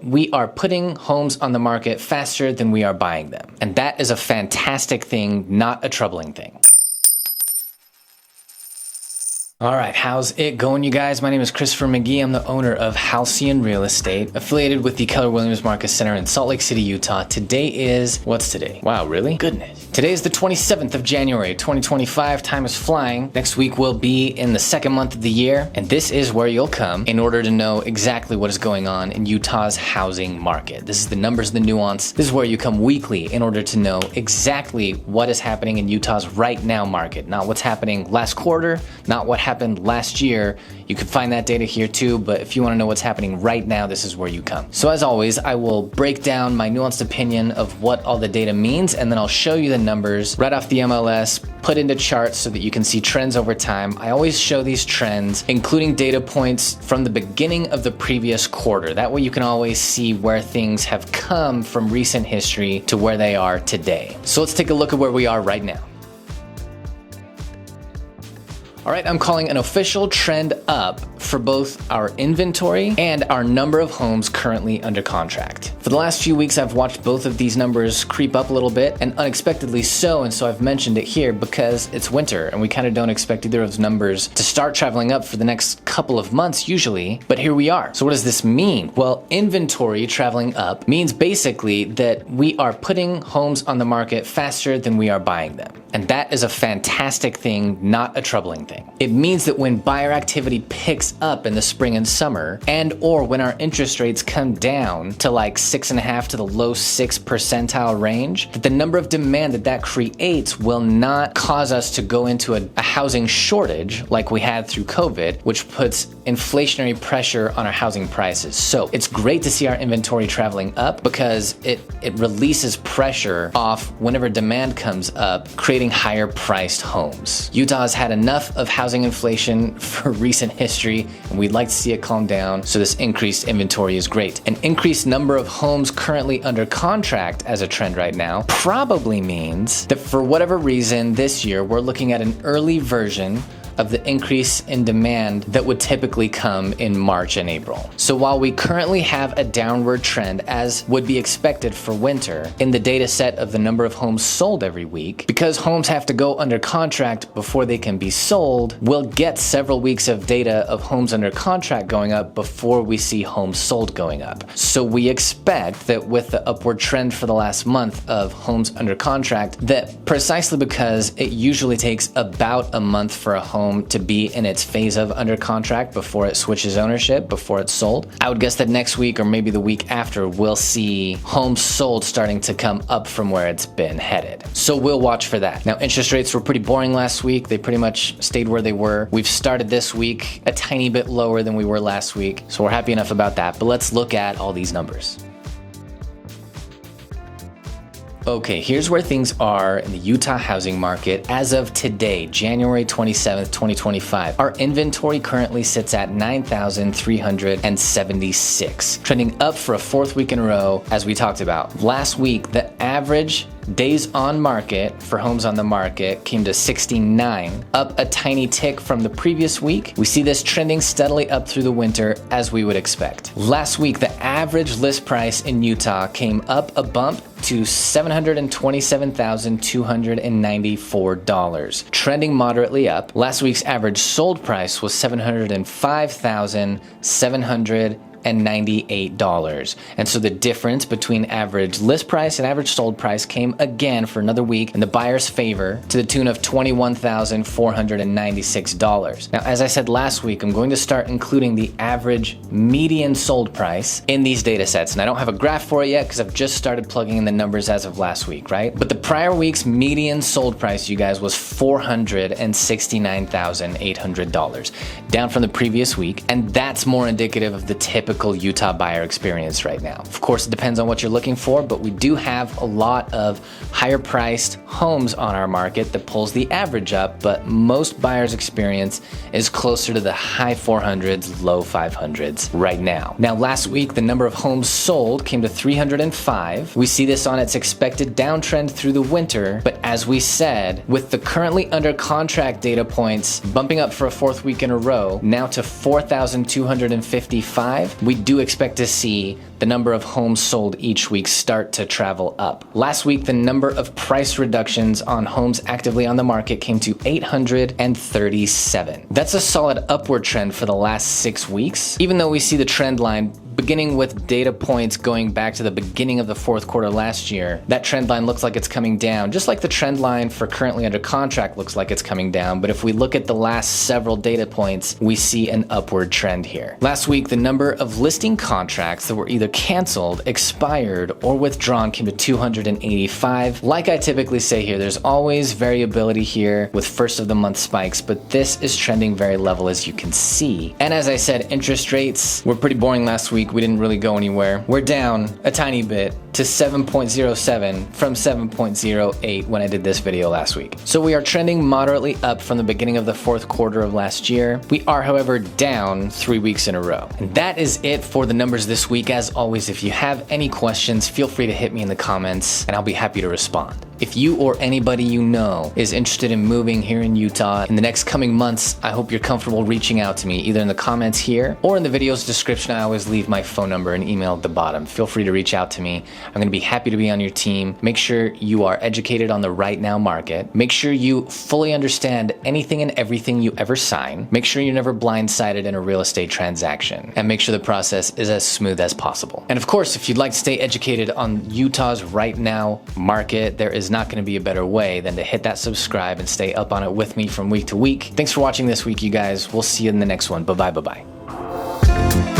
We are putting homes on the market faster than we are buying them. And that is a fantastic thing, not a troubling thing. All right, how's it going, you guys? My name is Christopher McGee. I'm the owner of Halcyon Real Estate, affiliated with the Keller Williams Market Center in Salt Lake City, Utah. Today is, what's today? Wow, really? Goodness. Today is the 27th of January, 2025. Time is flying. Next week will be in the second month of the year, and this is where you'll come in order to know exactly what is going on in Utah's housing market. This is the numbers, the nuance. This is where you come weekly in order to know exactly what is happening in Utah's right now market, not what's happening last quarter, not what happened last year. You could find that data here too, but if you want to know what's happening right now, this is where you come. So as always, I will break down my nuanced opinion of what all the data means, and then I'll show you the numbers right off the MLS, put into charts so that you can see trends over time. I always show these trends, including data points from the beginning of the previous quarter. That way you can always see where things have come from recent history to where they are today. So let's take a look at where we are right now. All right, I'm calling an official trend up for both our inventory and our number of homes currently under contract. For the last few weeks, I've watched both of these numbers creep up a little bit, and unexpectedly so, and so I've mentioned it here because it's winter and we kind of don't expect either of those numbers to start traveling up for the next couple of months usually, but here we are. So what does this mean? Well, inventory traveling up means basically that we are putting homes on the market faster than we are buying them. And that is a fantastic thing, not a troubling thing. It means that when buyer activity picks up in the spring and summer, and or when our interest rates come down to like 6.5 to the low 6 percentile range, that the number of demand that creates will not cause us to go into a housing shortage like we had through COVID, which puts inflationary pressure on our housing prices. So it's great to see our inventory traveling up because it releases pressure off whenever demand comes up, creating higher priced homes. Utah has had enough of housing inflation for recent history, and we'd like to see it calm down, so this increased inventory is great. An increased number of homes currently under contract as a trend right now probably means that for whatever reason this year, we're looking at an early version of the increase in demand that would typically come in March and April. So while we currently have a downward trend, as would be expected for winter, in the data set of the number of homes sold every week, because homes have to go under contract before they can be sold, we'll get several weeks of data of homes under contract going up before we see homes sold going up. So we expect that with the upward trend for the last month of homes under contract, that precisely because it usually takes about a month for a home to be in its phase of under contract before it switches ownership, before it's sold. I would guess that next week or maybe the week after, we'll see homes sold starting to come up from where it's been headed. So we'll watch for that. Now, interest rates were pretty boring last week. They pretty much stayed where they were. We've started this week a tiny bit lower than we were last week, so we're happy enough about that. But let's look at all these numbers. Okay, here's where things are in the Utah housing market as of today, January 27th, 2025. Our inventory currently sits at 9,376, trending up for a fourth week in a row, as we talked about. Last week, the average days on market for homes on the market came to 69, up a tiny tick from the previous week. We see this trending steadily up through the winter as we would expect. Last week, the average list price in Utah came up a bump to $727,294, trending moderately up. Last week's average sold price was $705,798. And so the difference between average list price and average sold price came again for another week in the buyer's favor to the tune of $21,496. Now, as I said last week, I'm going to start including the average median sold price in these data sets. And I don't have a graph for it yet because I've just started plugging in the numbers as of last week, right? But the prior week's median sold price, you guys, was $469,800, down from the previous week. And that's more indicative of the typical Utah buyer experience right now. Of course, it depends on what you're looking for, but we do have a lot of higher priced homes on our market that pulls the average up, but most buyers' experience is closer to the high 400s, low 500s right now. Now, last week, the number of homes sold came to 305. We see this on its expected downtrend through the winter, but as we said, with the currently under contract data points bumping up for a fourth week in a row, now to 4,255, we do expect to see the number of homes sold each week start to travel up. Last week, the number of price reductions on homes actively on the market came to 837. That's a solid upward trend for the last 6 weeks, even though we see the trend line beginning with data points going back to the beginning of the fourth quarter last year. That trend line looks like it's coming down, just like the trend line for currently under contract looks like it's coming down. But if we look at the last several data points, we see an upward trend here. Last week, the number of listing contracts that were either canceled, expired, or withdrawn came to 285. Like I typically say here, there's always variability here with first of the month spikes, but this is trending very level as you can see. And as I said, interest rates were pretty boring last week. We didn't really go anywhere. We're down a tiny bit to 7.07 from 7.08 when I did this video last week. So we are trending moderately up from the beginning of the fourth quarter of last year. We are, however, down 3 weeks in a row. And that is it for the numbers this week. As always, if you have any questions, feel free to hit me in the comments and I'll be happy to respond. If you or anybody you know is interested in moving here in Utah in the next coming months, I hope you're comfortable reaching out to me either in the comments here or in the video's description. I always leave my phone number and email at the bottom. Feel free to reach out to me. I'm going to be happy to be on your team. Make sure you are educated on the right now market. Make sure you fully understand anything and everything you ever sign. Make sure you're never blindsided in a real estate transaction. And make sure the process is as smooth as possible. And of course, if you'd like to stay educated on Utah's right now market, there is not going to be a better way than to hit that subscribe and stay up on it with me from week to week. Thanks for watching this week, you guys. We'll see you in the next one. Bye-bye, bye-bye.